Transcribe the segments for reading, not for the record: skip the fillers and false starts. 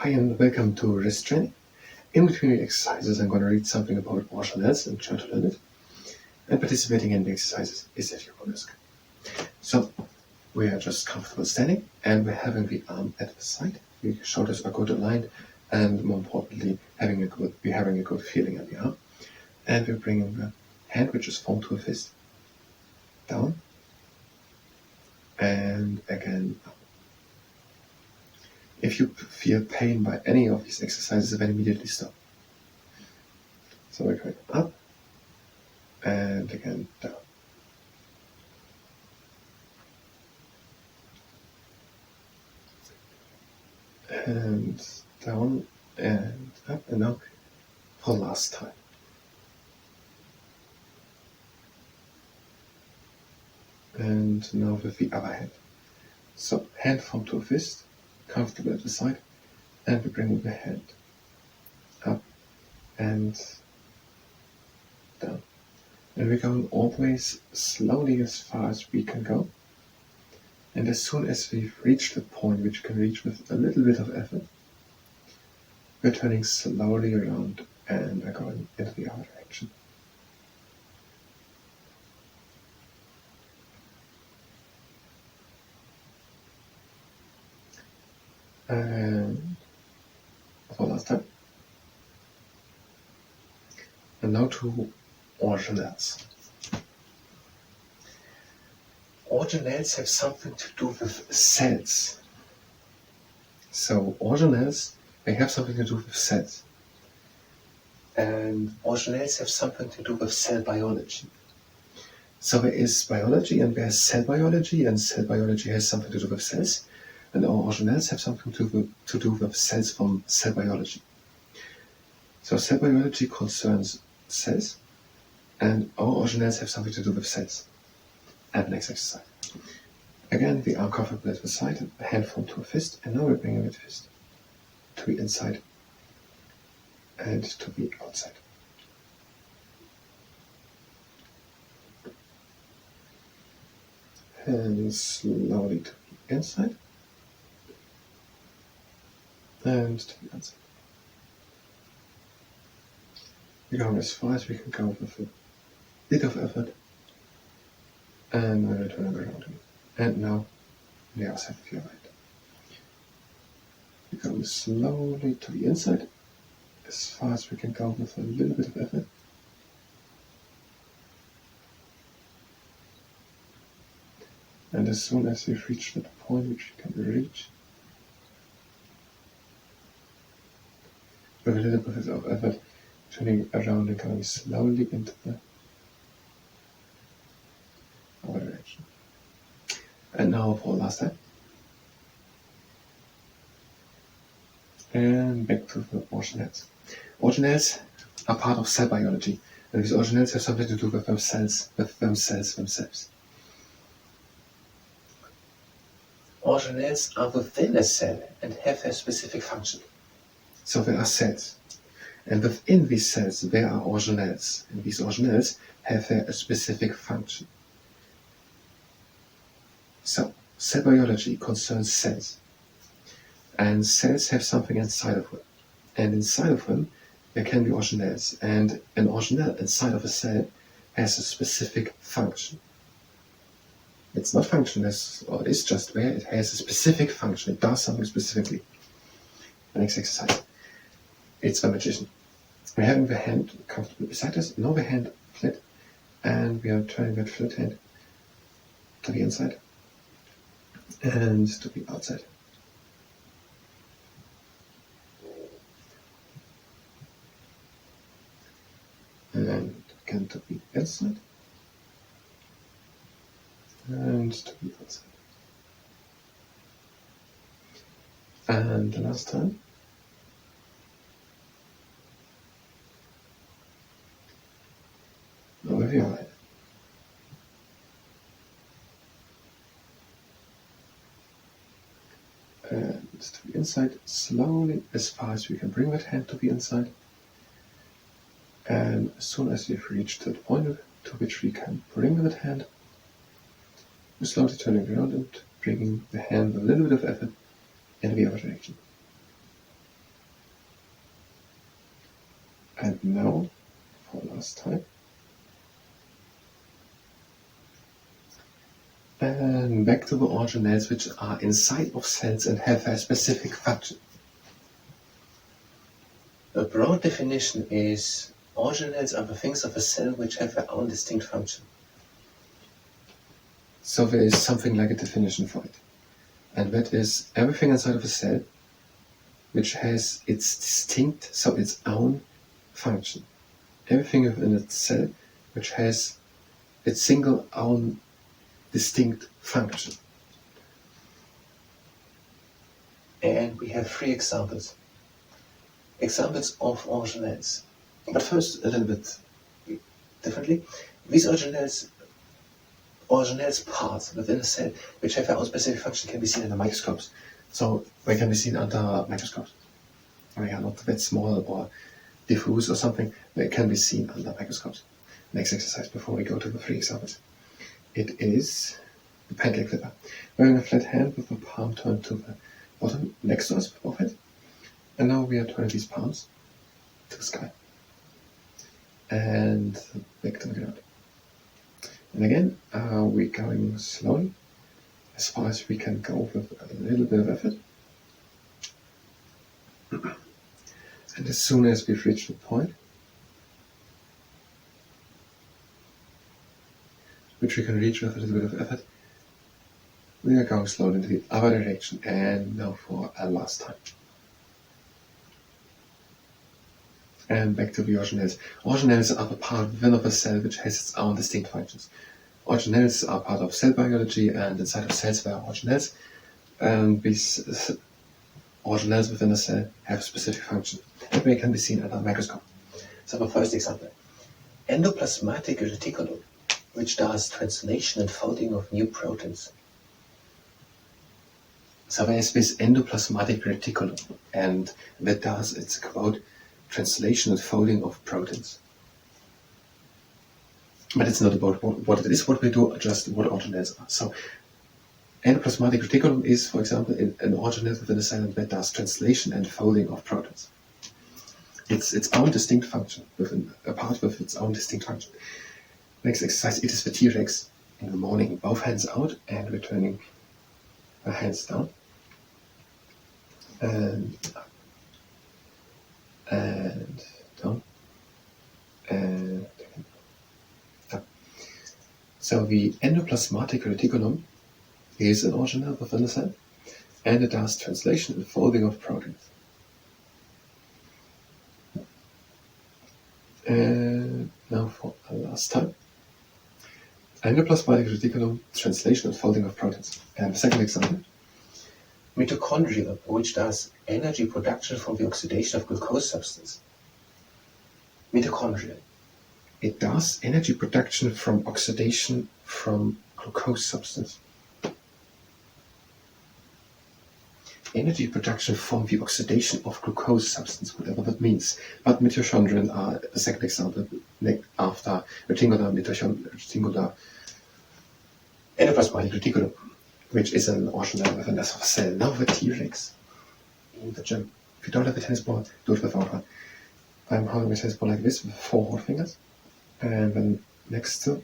Hi and welcome to Wristtraining. In between the exercises I'm going to read something about organelles and try to learn it. And participating in the exercises is at your own risk. So we are just comfortable standing and we're having the arm at the side. The shoulders are good aligned and more importantly we're having a good feeling in the arm. And we're bringing the hand, which is formed to a fist, down and again up. If you feel pain by any of these exercises, then immediately stop. So we're going up and again down. And down and up, and now for the last time. And now with the other hand. So hand formed to a fist, comfortable at the side, and we bring the hand up and down. And we're going always slowly as far as we can go. And as soon as we've reached the point which we can reach with a little bit of effort, we're turning slowly around and are going into the other direction. And for last time. And now to organelles. Organelles have something to do with cells. So organelles, they have something to do with cells. And organelles have something to do with cell biology. So there is biology and there is cell biology, and cell biology has something to do with cells. And our organelles have something to do with cells from cell biology. So cell biology concerns cells, and our organelles have something to do with cells. And the next exercise. Again, the arm comfortable at the side, the hand formed to a fist, and now we're bringing the fist to the inside and to the outside. And slowly to the inside and to the outside. We're going as far as we can go with a bit of effort. And we're turning around again. And now the other side of your right. We're going slowly to the inside, as far as we can go with a little bit of effort. And as soon as we've reached that point which we can reach, with a little bit of effort, turning around and going slowly into the other direction. And now for last time. And back to the organelles. Organelles are part of cell biology, and these organelles have something to do with themselves. Organelles are within a cell and have a specific function. So there are cells, and within these cells there are organelles, and these organelles have a specific function. So, cell biology concerns cells, and cells have something inside of them, and inside of them there can be organelles, and an organelle inside of a cell has a specific function. It's not functionless, or it is just there, it has a specific function, it does something specifically. The next exercise, it's a magician. We're having the hand comfortably beside us, now the hand flat, and we are turning that flat hand to the inside and to the outside. And again to the inside and to the outside. And the last time. Now with your right. And to the inside, slowly, as far as we can bring that hand to the inside. And as soon as we've reached the point to which we can bring that hand, we're slowly turning around and bringing the hand with a little bit of effort in the other direction. And now, for last time. And back to the organelles, which are inside of cells and have a specific function. A broad definition is organelles are the things of a cell which have their own distinct function. So there is something like a definition for it. And that is everything inside of a cell which has its distinct, so its own function. Everything within a cell which has its single own distinct function. And we have 3 examples. Examples of organelles. But first, a little bit differently. These organelles parts within a cell which have their own specific function can be seen under microscopes. So they can be seen under microscopes. They are not that small or diffuse or something. They can be seen under microscopes. Next exercise before we go to the 3 examples. It is the pancake flipper. Wearing a flat hand with the palm turned to the bottom next to us with both hands. And now we are turning these palms to the sky. And back to the ground. And again, we're going slowly, as far as we can go with a little bit of effort. And as soon as we've reached the point, which we can reach with a little bit of effort, we are going slowly into the other direction. And now for a last time. And back to the organelles. Organelles are the part within of a cell which has its own distinct functions. Organelles are part of cell biology, and inside of cells there are organelles. And these organelles within a cell have a specific function, and they can be seen under a microscope. So the first example. Endoplasmic Reticulum, which does translation and folding of new proteins. So there is this endoplasmic reticulum, and that does, it's quote, translation and folding of proteins. But it's not about what it is, what we do, just what organelles are. So endoplasmic reticulum is, for example, an organelle within a cell that does translation and folding of proteins. It's its own distinct function, within a part with its own distinct function. Next exercise, it is the T-Rex in the morning, both hands out and returning our hands down. And up. And down. And up. So the endoplasmic reticulum is an organelle within a cell, and it does translation and folding of proteins. And now for a last time. Endoplasmic reticulum, translation and folding of proteins. And the second example. Mitochondrion, which does energy production from the oxidation of glucose substance. Mitochondrion. It does energy production from oxidation from glucose substance. Energy production from the oxidation of glucose substance, whatever that means. But mitochondrion are the second example after reticular endoplasmic reticulum, which is an organelle within a cell. Now the T-Rex in the gym. If you don't have a tennis ball, do it without one. I'm holding a tennis ball like this with 4 hot fingers, and then next to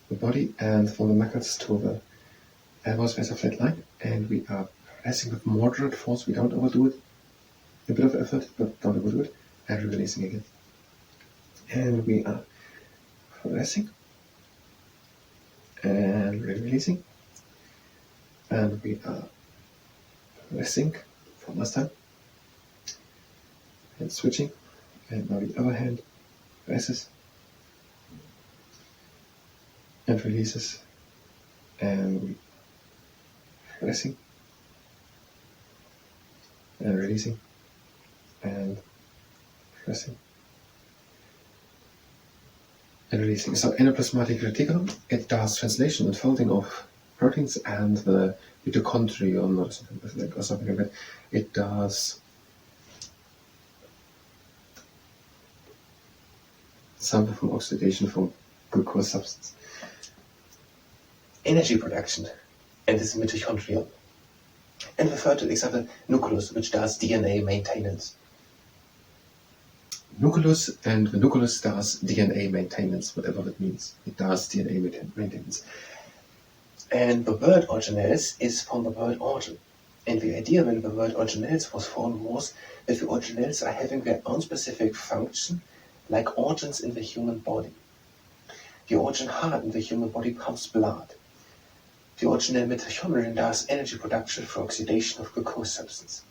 the body, and from the knuckles to the elbows there's a flat line, and we are pressing with moderate force. We don't overdo it. A bit of effort, but don't overdo it, and releasing again. And we are pressing and releasing. And we are pressing from last time and switching, and now the other hand presses and releases, and we pressing and releasing and pressing and releasing. So endoplasmic reticulum, it does translation and folding of proteins, and the mitochondrion or something like that, it does sample from oxidation from glucose substance. Energy production, and this is mitochondrion. And the third example, Nucleus, which does DNA maintenance. nucleus, and the nucleus does DNA maintenance, whatever that means. It does DNA maintenance. And the word organelles is from the word organ. And the idea when the word organelles was formed was that the organelles are having their own specific function, like organs in the human body. The organ heart in the human body pumps blood. The organelle mitochondrion does energy production through oxidation of glucose substance.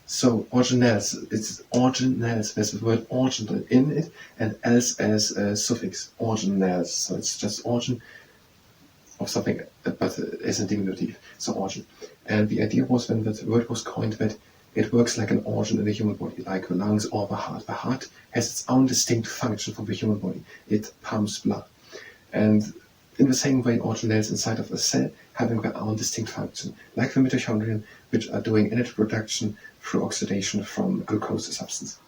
So organelles, it's organelles, there's the word organ in it, and else as a suffix, organelles. So it's just organ of something, but as a diminutive, so organ. And the idea was when that word was coined that it works like an organ in the human body, like the lungs or the heart. The heart has its own distinct function from the human body. It pumps blood. And in the same way, organelles inside of a cell having their own distinct function, like the mitochondrion, which are doing energy production through oxidation from glucose substance.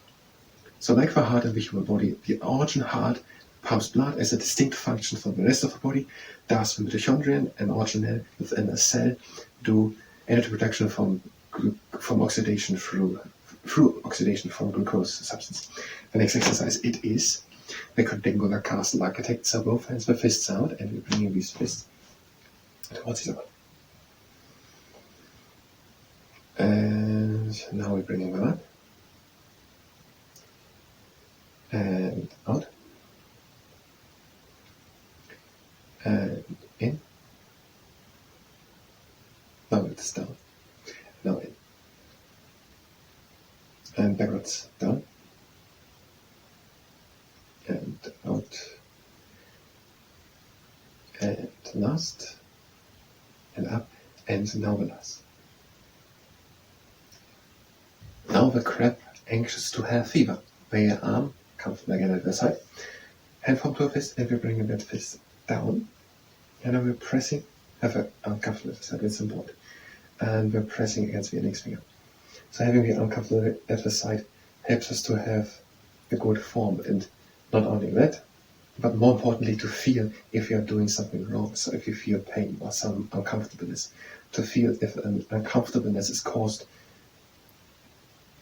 So like the heart in the human body, the organ heart pumps blood as a distinct function from the rest of the body, thus the mitochondrion and organelle within a cell do energy production from oxidation through oxidation from glucose substance. The next exercise it is the rectangular castle architect. So both hands the fists out, and we're bringing these fists towards each other. And now we're bringing them up and out and in. Now it's down. Now in. And backwards down. And out. And last. And up. And now the last. Now the crab anxious to have fever. Lay your arm, come from again at the side. Hand form to a fist, and we're bringing that fist down. And then we're pressing, have an arm comfortable at the side, it's important. And we're pressing against the index finger. So having the arm comfortable at the side helps us to have a good form, and not only that, but more importantly to feel if you're doing something wrong. So if you feel pain or some uncomfortableness, to feel if an uncomfortableness is caused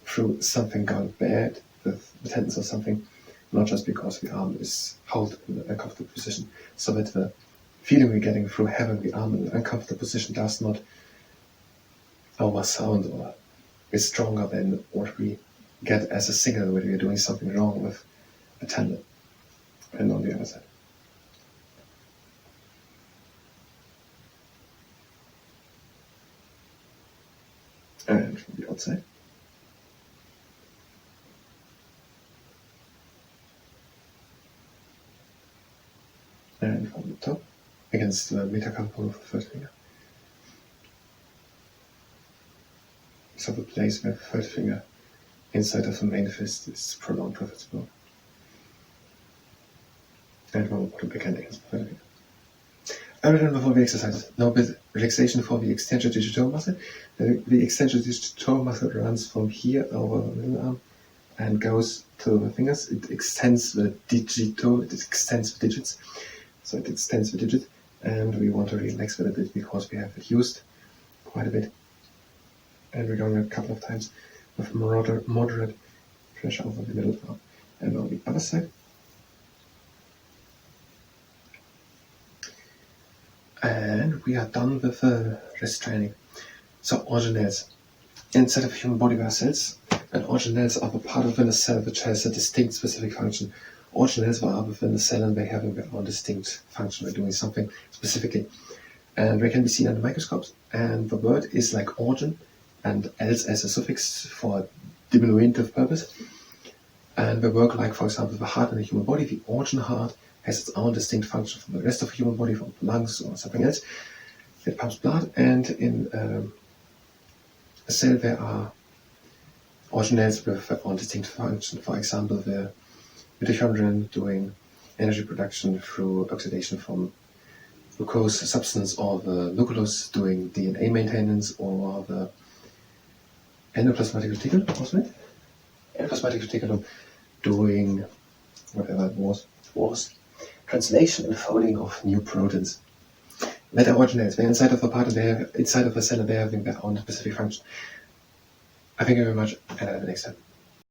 through something gone bad with the tendons or something, not just because the arm is held in an uncomfortable position. So that the feeling we're getting through having the arm in an uncomfortable position does not oversound or is stronger than what we get as a signal when we're doing something wrong with a tendon. And on the other side. And from the outside. And from the top, against the metacarpal of the third finger. So the place where the third finger inside of the main fist is prolonged with its blow. And one more backhand against the third finger. And then before the exercise, now with relaxation for the extensor digitorum muscle. The extensor digitorum muscle runs from here over the middle arm and goes to the fingers. It extends the digits. So it extends the digit, and we want to relax it a bit because we have it used quite a bit. And we're going a couple of times with moderate pressure over the middle arm. And on the other side. And we are done with the wrist training. So organelles. Inside of human body there are cells, and organelles are the part within a cell which has a distinct specific function. Organelles are within the cell and they have their own distinct function. They're doing something specifically. And they can be seen under microscopes. And the word is like organ and else as a suffix for diminutive purpose. And they work like, for example, the heart in the human body. The organ heart has its own distinct function from the rest of the human body, from lungs or something else. It pumps blood, and in a cell there are organelles with their own distinct function. For example, the mitochondrion doing energy production through oxidation from glucose substance, or the nucleus doing DNA maintenance, or the endoplasmic reticulum, wasn't it? Endoplasmic reticulum doing whatever it was translation and folding of new proteins. That are organelles. They're inside of a part, and they have inside of a cell, and they're having their own specific function. I thank you very much, and have the next time.